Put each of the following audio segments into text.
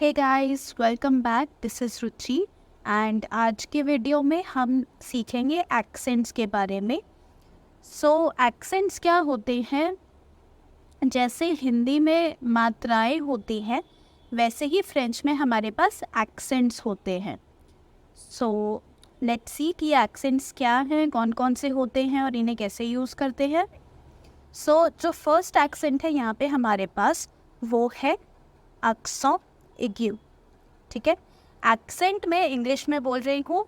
Hey guys, welcome back. This is Ruchi and आज के video में हम सीखेंगे एक्सेंट्स के बारे में। एक्सेंट्स क्या होते हैं? जैसे हिंदी में मात्राएं होती हैं, वैसे ही फ्रेंच में हमारे पास एक्सेंट्स होते हैं। लेट्स सी कि एक्सेंट्स क्या हैं, कौन कौन से होते हैं और इन्हें कैसे यूज़ करते हैं। जो फर्स्ट एक्सेंट है यहाँ पे हमारे पास, वो है accent aigu। ठीक है, एक्सेंट में इंग्लिश में बोल रही हूँ।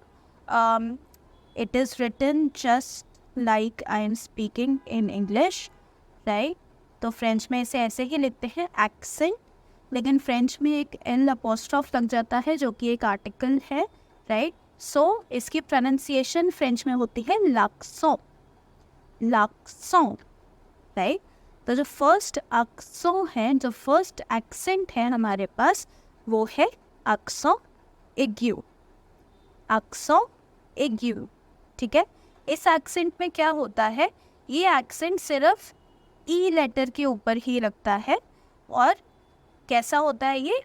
It is written just like I am speaking in English, right. तो फ्रेंच में इसे ऐसे ही लिखते हैं एक्सेंट, लेकिन फ्रेंच में एक एल अपोस्ट्रोफ लग जाता है जो कि एक आर्टिकल है, राइट। इसकी प्रोनाउंसिएशन फ्रेंच में होती है l'accent, l'accent, राइट। तो जो फर्स्ट accent है, जो फर्स्ट एक्सेंट है हमारे पास, वो है accent aigu, accent aigu। ठीक है, इस एक्सेंट में क्या होता है, ये एक्सेंट सिर्फ ई लेटर के ऊपर ही लगता है। और कैसा होता है ये?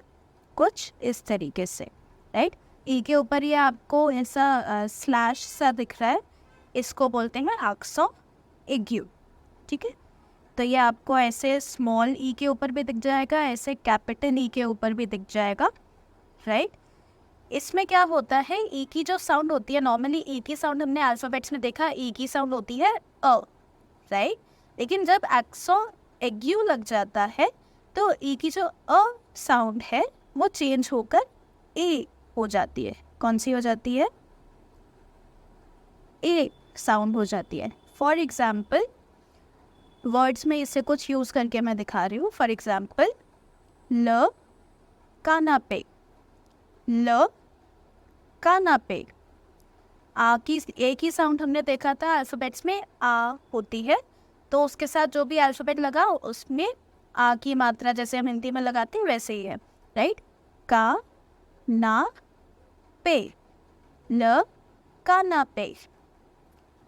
कुछ इस तरीके से, राइट। ई के ऊपर ये आपको ऐसा स्लैश सा दिख रहा है, इसको बोलते हैं accent aigu। ठीक है, तो ये आपको ऐसे स्मॉल ई के ऊपर भी दिख जाएगा, ऐसे कैपिटल ई के ऊपर भी दिख जाएगा, राइट। इसमें क्या होता है, ई की जो साउंड होती है, नॉर्मली ई की साउंड हमने अल्फ़ाबेट्स में देखा, ई की साउंड होती है अ, राइट। लेकिन जब accent aigu लग जाता है तो ई की जो अ साउंड है वो चेंज होकर ए हो जाती है। कौन सी हो जाती है? ए साउंड हो जाती है। फॉर एग्जाम्पल, वर्ड्स में इसे कुछ यूज़ करके मैं दिखा रही हूँ। फॉर एग्जाम्पल, ल कानापे, ल कानापे। आ की एक ही साउंड हमने देखा था अल्फ़ाबेट्स में, आ होती है, तो उसके साथ जो भी अल्फ़ाबेट लगा उसमें आ की मात्रा जैसे हम हिंदी में लगाते हैं वैसे ही है, राइट। का ना पे, ल का ना पे।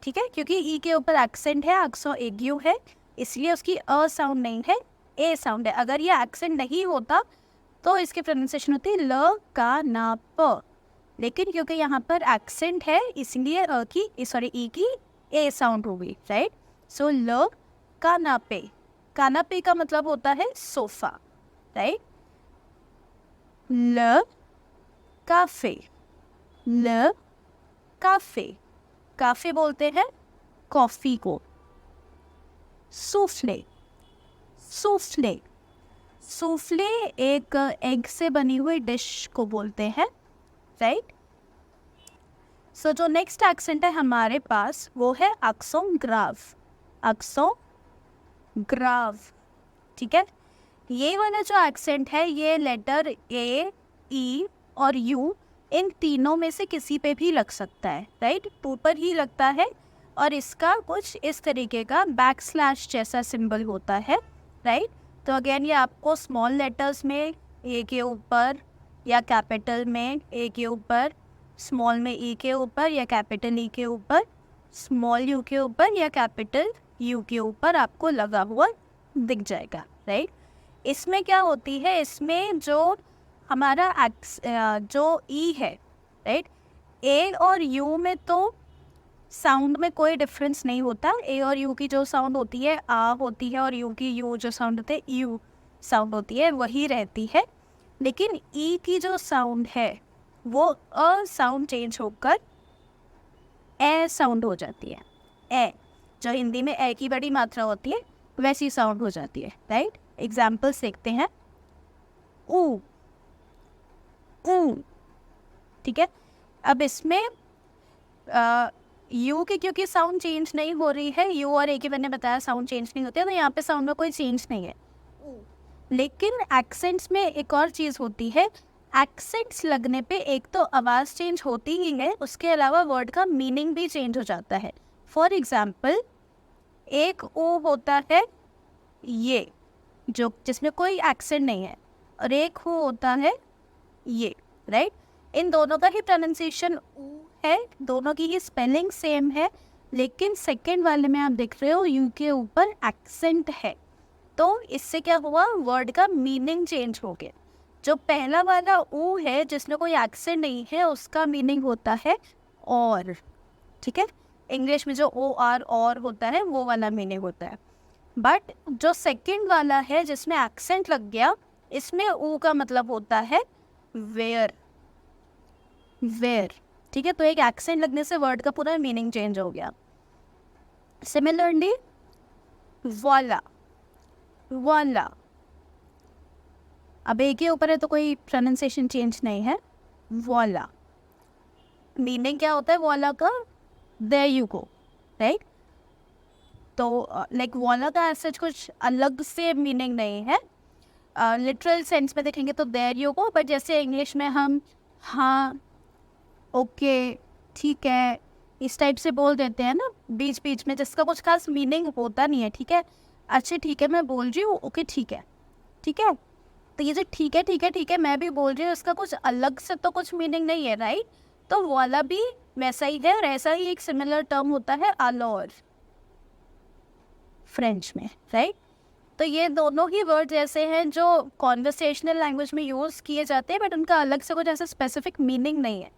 ठीक है, क्योंकि ई के ऊपर एक्सेंट है, accent aigu है, इसलिए उसकी अ साउंड नहीं है, ए साउंड है। अगर ये एक्सेंट नहीं होता तो इसकी प्रोनाउंसिएशन होती है ल का ना प, लेकिन क्योंकि यहाँ पर एक्सेंट है इसलिए ई की ए साउंड होगी, राइट। ल कानापे, कानापे का मतलब होता है सोफा, राइट। ल काफे, ल काफे, काफे बोलते हैं कॉफी को। सूफ्ले, सूफ्ले, सूफ्ले एक एग से बनी हुई डिश को बोलते हैं, राइट। जो नेक्स्ट एक्सेंट है हमारे पास, वो है accent grave, accent grave। ठीक है, ये वाला जो एक्सेंट है, ये लेटर ए, ई और यू, इन तीनों में से किसी पे भी लग सकता है, राइट। ऊपर ही लगता है और इसका कुछ इस तरीके का बैक स्लैश जैसा सिंबल होता है, राइट। तो अगेन ये आपको स्मॉल लेटर्स में ए के ऊपर, या कैपिटल में ए के ऊपर, स्मॉल में ई के ऊपर या कैपिटल ई के ऊपर, स्मॉल यू के ऊपर या कैपिटल यू के ऊपर आपको लगा हुआ दिख जाएगा, राइट। इसमें क्या होती है, इसमें जो हमारा जो ई है, राइट, ए और यू में तो साउंड में कोई डिफरेंस नहीं होता। ए और यू की जो साउंड होती है आ होती है, और यू की यू जो साउंड होती है यू साउंड होती है, वही रहती है। लेकिन ई की जो साउंड है वो अ साउंड चेंज होकर ए साउंड हो जाती है। ए, जो हिंदी में ए की बड़ी मात्रा होती है वैसी साउंड हो जाती है, राइट। एग्जाम्पल्स देखते हैं। ऊ, ऊ। ठीक है, अब इसमें यू की क्योंकि साउंड चेंज नहीं हो रही है, यू और ए की मैंने बताया साउंड चेंज नहीं होती है, तो यहाँ पे साउंड में कोई चेंज नहीं है। लेकिन एक्सेंट्स में एक और चीज़ होती है, एक्सेंट्स लगने पे एक तो आवाज़ चेंज होती ही है, उसके अलावा वर्ड का मीनिंग भी चेंज हो जाता है। फॉर एग्जाम्पल, एक ओ होता है ये, जो जिसमें कोई एक्सेंट नहीं है, और एक हो होता है ये, राइट। इन दोनों का ही प्रोनाउंसिएशन ऊ है, दोनों की ही स्पेलिंग सेम है, लेकिन सेकंड वाले में आप देख रहे हो यू के ऊपर एक्सेंट है, तो इससे क्या हुआ, वर्ड का मीनिंग चेंज हो गया। जो पहला वाला ऊ है जिसमें कोई एक्सेंट नहीं है उसका मीनिंग होता है और, ठीक है। इंग्लिश में जो ओ आर और होता है वो वाला मीनिंग होता है। बट जो सेकंड वाला है जिसमें एक्सेंट लग गया, इसमें ऊ का मतलब होता है वेयर, वेयर, ठीक है। तो एक एक्सेंट लगने से वर्ड का पूरा मीनिंग चेंज हो गया। सिमिलरली वाला, वाला, अब एक के ऊपर है तो कोई प्रोनाउंसिएशन चेंज नहीं है। वाला मीनिंग क्या होता है वाला का? There you go, right. तो लाइक वाला का ऐसा कुछ अलग से मीनिंग नहीं है। लिटरल सेंस में देखेंगे तो देयर यू गो, बट जैसे इंग्लिश में हम हाँ, ओके, ठीक है, इस टाइप से बोल देते हैं ना बीच बीच में, जिसका कुछ खास मीनिंग होता नहीं है, ठीक है। अच्छा ठीक है मैं बोल रही हूँ, ओके ठीक है, ठीक है। तो ये जो ठीक है ठीक है ठीक है मैं भी बोल रही हूँ, इसका कुछ अलग से तो कुछ मीनिंग नहीं है, राइट। तो वाला भी वैसा ही है, और ऐसा ही एक सिमिलर टर्म होता है alors फ्रेंच में, राइट। तो ये दोनों ही वर्ड्स ऐसे हैं जो कॉन्वर्सेशनल लैंग्वेज में यूज़ किए जाते हैं, बट उनका अलग से कुछ ऐसा स्पेसिफिक मीनिंग नहीं है।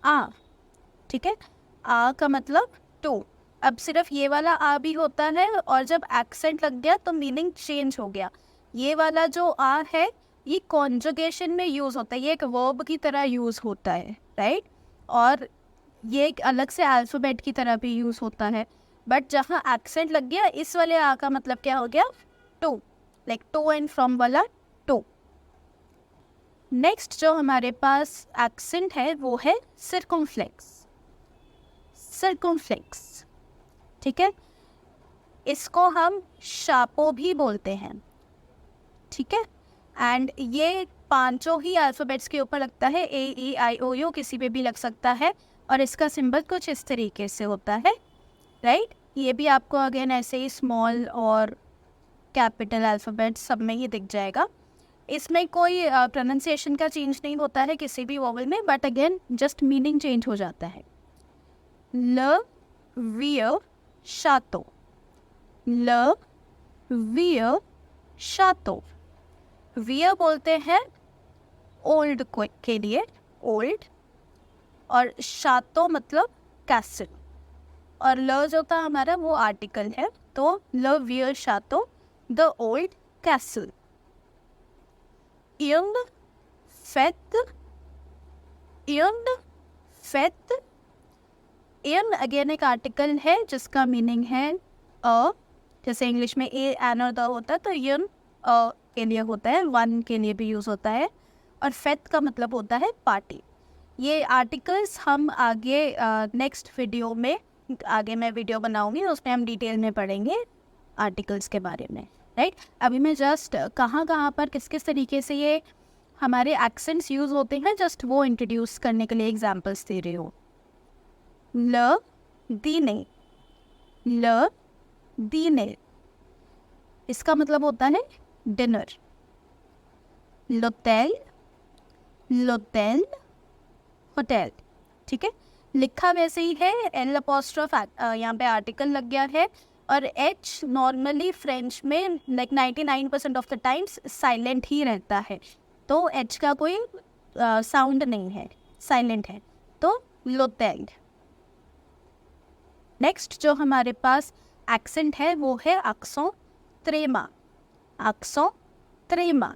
आ, ठीक है, आ का मतलब टू। अब सिर्फ ये वाला आ भी होता है, और जब एक्सेंट लग गया तो मीनिंग चेंज हो गया। ये वाला जो आ है ये कॉन्जुगेशन में यूज़ होता है, ये एक वर्ब की तरह यूज़ होता है, राइट। और ये एक अलग से अल्फ़ाबेट की तरह भी यूज़ होता है। बट जहाँ एक्सेंट लग गया, इस वाले आ का मतलब क्या हो गया? To, like to and from वाला टू। नेक्स्ट जो हमारे पास एक्सेंट है वो है सर्कमफ्लेक्स, सर्कमफ्लेक्स, ठीक है। इसको हम शापो भी बोलते हैं, ठीक है। एंड ये पांचों ही अल्फ़ाबेट्स के ऊपर लगता है, ए ई आई ओ यू किसी पे भी लग सकता है, और इसका सिंबल कुछ इस तरीके से होता है, राइट। ये भी आपको अगेन ऐसे ही स्मॉल और कैपिटल अल्फ़ाबेट सब में ही दिख जाएगा। इसमें कोई प्रोनाउंसिएशन का चेंज नहीं होता है किसी भी वोवेल में, but again just meaning change हो जाता है। ल वियर शातो, ल वियर शातो। वियर बोलते हैं ओल्ड के लिए, ओल्ड, और शातो मतलब कैसल, और ल जो था हमारा वो आर्टिकल है, तो ल वियर शातो द ओल्ड कैसल। इन फेत, इन फेत, इन अगेन एक आर्टिकल है जिसका मीनिंग है अ, जैसे इंग्लिश में ए एन और द होता है, तो इन अ के लिए होता है, वन के लिए भी यूज़ होता है, और फेत का मतलब होता है पार्टी। ये आर्टिकल्स हम आगे नेक्स्ट वीडियो में, आगे मैं वीडियो बनाऊंगी उसमें हम डिटेल में पढ़ेंगे आर्टिकल्स के बारे में, राइट। अभी मैं जस्ट कहाँ पर किस किस तरीके से ये हमारे एक्सेंट्स यूज़ होते हैं जस्ट वो इंट्रोड्यूस करने के लिए एग्जांपल्स दे रही हूँ। ल दीने, ल दीने, इसका मतलब होता है डिनर। लोटेल, लोटेल, होटल, ठीक है। लिखा वैसे ही है, एल अपोस्ट्रोफ यहाँ पे आर्टिकल लग गया है, और एच नॉर्मली फ्रेंच में like 99% of the times silent ही रहता है, तो एच का कोई साउंड नहीं है, साइलेंट है, तो लोटेल। नेक्स्ट जो हमारे पास एक्सेंट है वो है एक्सों त्रेमा, एक्सों त्रेमा।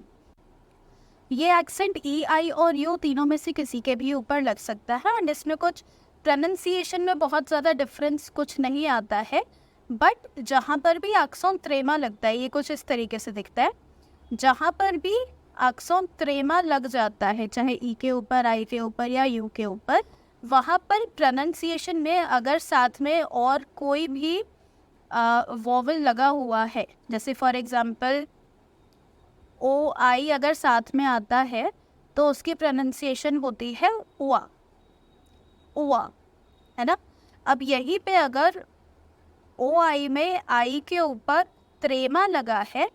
ये एक्सेंट ई आई और यू तीनों में से किसी के भी ऊपर लग सकता है, एंड इसमें कुछ प्रोनाउंसिएशन में बहुत ज़्यादा डिफरेंस कुछ नहीं आता है, बट जहाँ पर भी एक्सों त्रेमा लगता है, ये कुछ इस तरीके से दिखता है, जहाँ पर भी एक्सों त्रेमा लग जाता है, चाहे ई के ऊपर, आई के ऊपर या यू के ऊपर, वहाँ पर प्रोनाउंसिएशन में अगर साथ में और कोई भी वोवेल लगा हुआ है, जैसे फॉर एग्जांपल ओ आई अगर साथ में आता है तो उसकी प्रोनाउंसिएशन होती है उआ, उआ, है ना। अब यहीं पे अगर ओ आई में आई के ऊपर त्रेमा लगा है,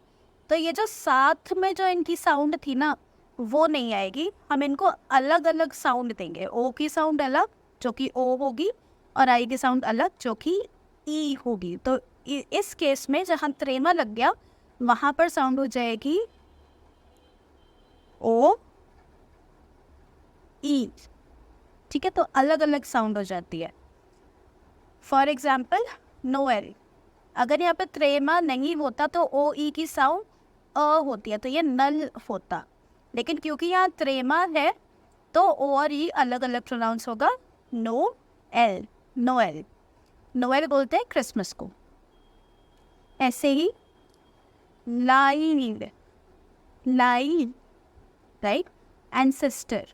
तो ये जो साथ में जो इनकी साउंड थी ना वो नहीं आएगी, हम इनको अलग अलग साउंड देंगे। ओ की साउंड अलग जो कि ओ होगी, और आई की साउंड अलग जो कि ई होगी। तो इस केस में जहाँ त्रेमा लग गया वहाँ पर साउंड हो जाएगी ओ ई, ठीक है। तो अलग अलग साउंड हो जाती है। फॉर एग्जाम्पल नोएल, अगर यहाँ पे त्रेमा नहीं होता तो ओ ई की साउंड अ होती है, तो ये नल होता। लेकिन क्योंकि यहाँ त्रेमा है तो ओ और ई अलग अलग प्रोनाउंस होगा, नो एल, नोएल। नोएल बोलते हैं क्रिसमस को। ऐसे ही लाइन, लाइन, राइट, एंसेस्टर,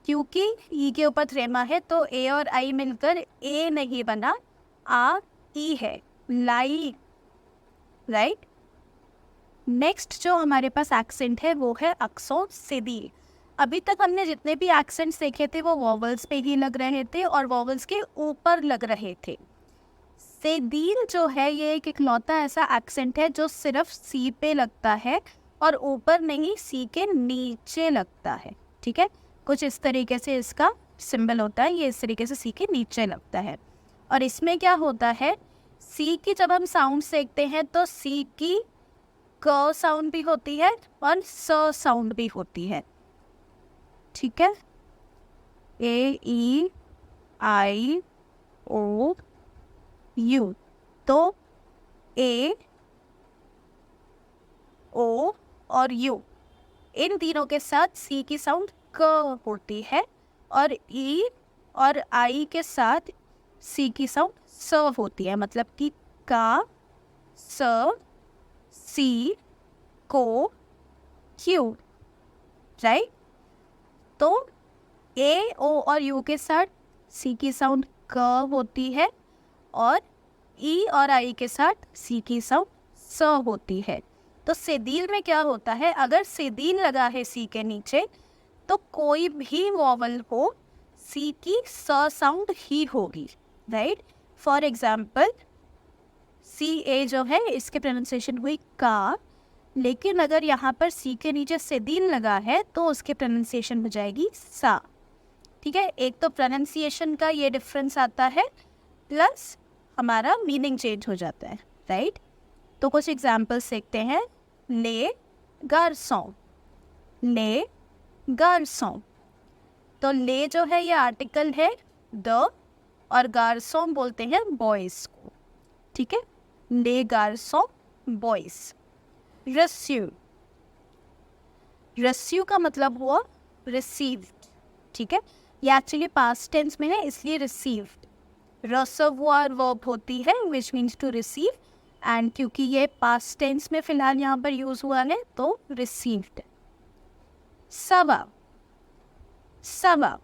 क्योंकि ई के ऊपर त्रेमा है तो ए और आई मिलकर ए नहीं बना, आ ई है, लाई, राइट। नेक्स्ट जो हमारे पास एक्सेंट है वो है अक्सों सिदी। अभी तक हमने जितने भी एक्सेंट्स देखे थे वो वॉवल्स पे ही लग रहे थे और वॉवल्स के ऊपर लग रहे थे। सेदील जो है ये एक इकलौता ऐसा एक्सेंट है जो सिर्फ सी पे लगता है और ऊपर नहीं, सी के नीचे लगता है, ठीक है। कुछ इस तरीके से इसका सिंबल होता है, ये इस तरीके से सी के नीचे लगता है। और इसमें क्या होता है, सी की जब हम साउंड सीखते हैं तो सी की क साउंड भी होती है और स साउंड भी होती है, ठीक है। ए ई आई ओ यू, तो ए, ओ और यू, इन तीनों के साथ सी की साउंड क होती है और ई और आई के साथ सी की साउंड स होती है। मतलब कि का, स, सी, को, क्यू, राइट। तो ए, ओ और यू के साथ सी की साउंड क होती है और ई और आई के साथ सी की साउंड स होती है। तो सेदील में क्या होता है, अगर सेदील लगा है सी के नीचे तो कोई भी वॉवल हो सी की स साउंड ही होगी, राइट। फॉर एग्जाम्पल सी ए जो है इसके प्रोनाउंसिएशन हुई का, लेकिन अगर यहाँ पर सी के नीचे सेदील लगा है तो उसके प्रोनाउंसिएशन हो जाएगी सा, ठीक है। एक तो प्रोनाउंसिएशन का ये डिफरेंस आता है प्लस हमारा मीनिंग चेंज हो जाता है, राइट। तो कुछ एग्जाम्पल्स देखते हैं। ले गारसों, ले गारसों, तो ले जो है ये आर्टिकल है द और गारसों बोलते हैं बॉयज़ को, ठीक है। ले गारसों बॉयज़। रस्यू, रस्यू का मतलब हुआ रिसीव्ड, ठीक है। ये एक्चुअली पास्ट टेंस में है इसलिए रिसीव्ड। रसवुआर वर्ब होती है which means to receive, and क्योंकि ये पास्ट टेंस में फिलहाल यहाँ पर यूज हुआ है तो रिसीव्ड। सवा, सवा,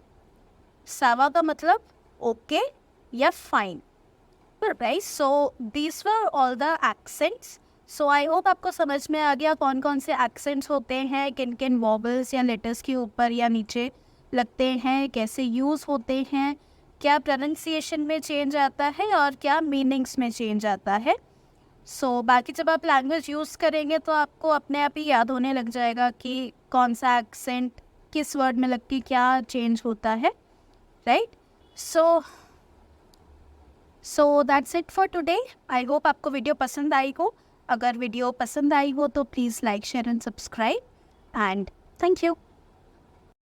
सवा का मतलब ओके या fine, right. So these were all the accents. So I hope आपको समझ में आ गया कौन कौन से एक्सेंट्स होते हैं, किन किन वॉवल्स या लेटर्स के ऊपर या नीचे लगते हैं, कैसे यूज़ होते हैं, क्या प्रोनाउंसिएशन में चेंज आता है और क्या मीनिंग्स में चेंज आता है। सो बाकी जब आप लैंग्वेज यूज़ करेंगे तो आपको अपने आप ही याद होने लग जाएगा कि कौन सा एक्सेंट किस वर्ड में लग के क्या चेंज होता है, right. So that's it for today. I hope आपको वीडियो पसंद आई हो। अगर वीडियो पसंद आई हो तो please like, share and subscribe, and thank you.